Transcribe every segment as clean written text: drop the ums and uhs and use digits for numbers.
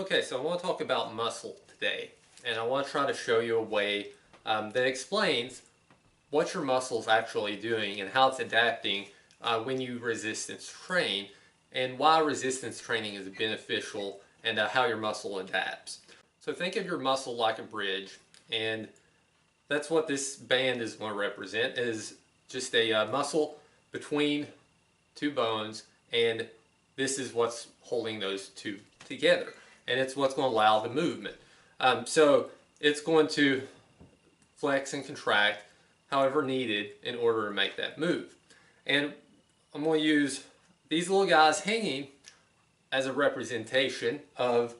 Okay, so I want to talk about muscle today, and I want to try to show you a way that explains what your muscle is actually doing and how it's adapting when you resistance train, and why resistance training is beneficial and how your muscle adapts. So think of your muscle like a bridge, and that's what this band is going to represent, is just a muscle between two bones, and this is what's holding those two together, and it's what's going to allow the movement. So it's going to flex and contract however needed in order to make that move. And I'm going to use these little guys hanging as a representation of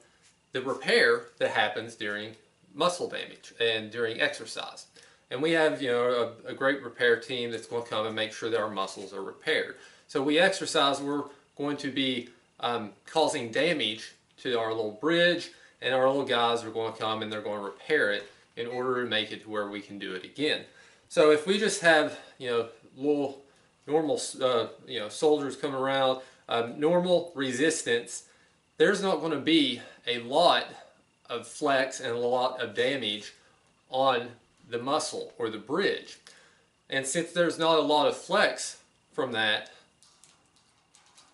the repair that happens during muscle damage and during exercise. And we have, a great repair team that's going to come and make sure that our muscles are repaired. So we exercise, we're going to be causing damage to our little bridge, and our little guys are going to come and they're going to repair it in order to make it to where we can do it again. So if we just have, little normal, soldiers come around, normal resistance, there's not going to be a lot of flex and a lot of damage on the muscle or the bridge. And since there's not a lot of flex from that,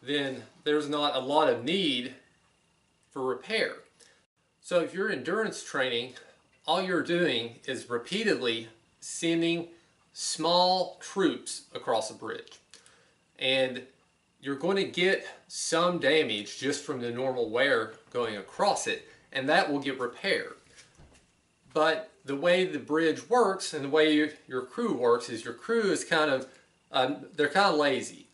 then there's not a lot of need for repair. So if you're endurance training, all you're doing is repeatedly sending small troops across a bridge. And you're going to get some damage just from the normal wear going across it, and that will get repaired. But the way the bridge works and the way your crew works is your crew is they're kind of lazy,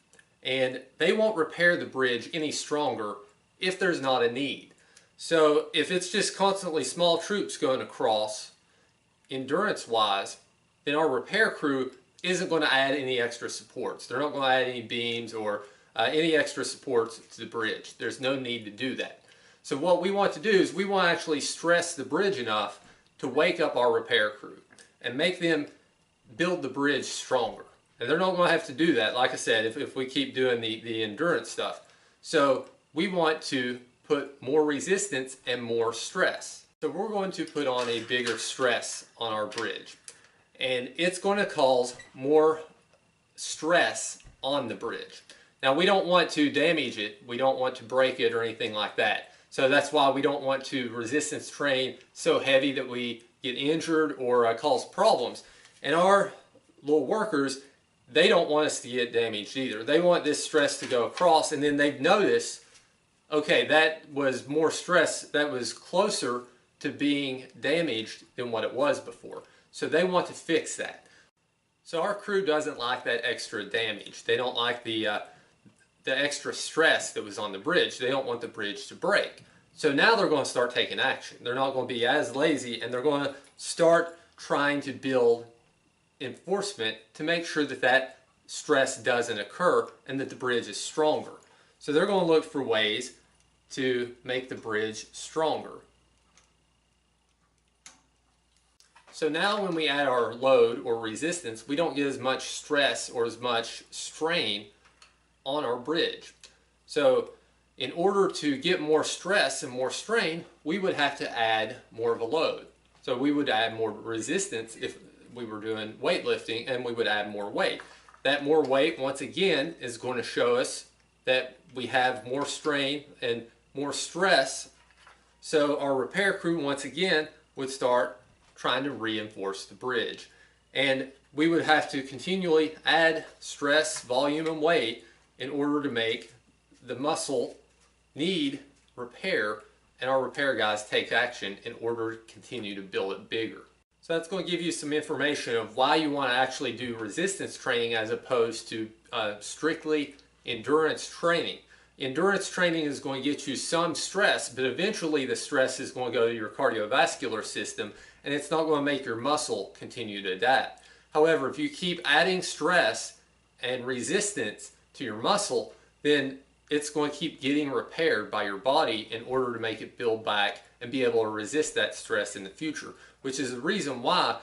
and they won't repair the bridge any stronger if there's not a need. So if it's just constantly small troops going across, endurance-wise, then our repair crew isn't going to add any extra supports. They're not going to add any beams or any extra supports to the bridge. There's no need to do that. So what we want to do is we want to actually stress the bridge enough to wake up our repair crew and make them build the bridge stronger. And they're not going to have to do that, like I said, if we keep doing the endurance stuff. So we want to put more resistance and more stress. So we're going to put on a bigger stress on our bridge. And it's going to cause more stress on the bridge. Now we don't want to damage it, we don't want to break it or anything like that. So that's why we don't want to resistance train so heavy that we get injured or cause problems. And our little workers, they don't want us to get damaged either. They want this stress to go across, and then they've noticed, okay, that was more stress, that was closer to being damaged than what it was before. So they want to fix that. So our crew doesn't like that extra damage. They don't like the extra stress that was on the bridge. They don't want the bridge to break. So now they're going to start taking action. They're not going to be as lazy, and they're going to start trying to build enforcement to make sure that that stress doesn't occur and that the bridge is stronger. So they're going to look for ways to make the bridge stronger. So now when we add our load or resistance, we don't get as much stress or as much strain on our bridge. So in order to get more stress and more strain, we would have to add more of a load. So we would add more resistance if we were doing weightlifting, and we would add more weight. That more weight, once again, is going to show us that we have more strain and more stress. So our repair crew, once again, would start trying to reinforce the bridge. And we would have to continually add stress, volume, and weight in order to make the muscle need repair, and our repair guys take action in order to continue to build it bigger. So that's going to give you some information of why you want to actually do resistance training as opposed to strictly endurance training. Endurance training is going to get you some stress, but eventually the stress is going to go to your cardiovascular system, and it's not going to make your muscle continue to adapt. However, if you keep adding stress and resistance to your muscle, then it's going to keep getting repaired by your body in order to make it build back and be able to resist that stress in the future, which is the reason why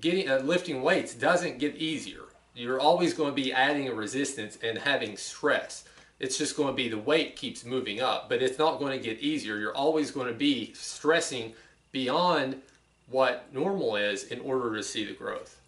lifting weights doesn't get easier. You're always going to be adding a resistance and having stress. It's just going to be the weight keeps moving up, but it's not going to get easier. You're always going to be stressing beyond what normal is in order to see the growth.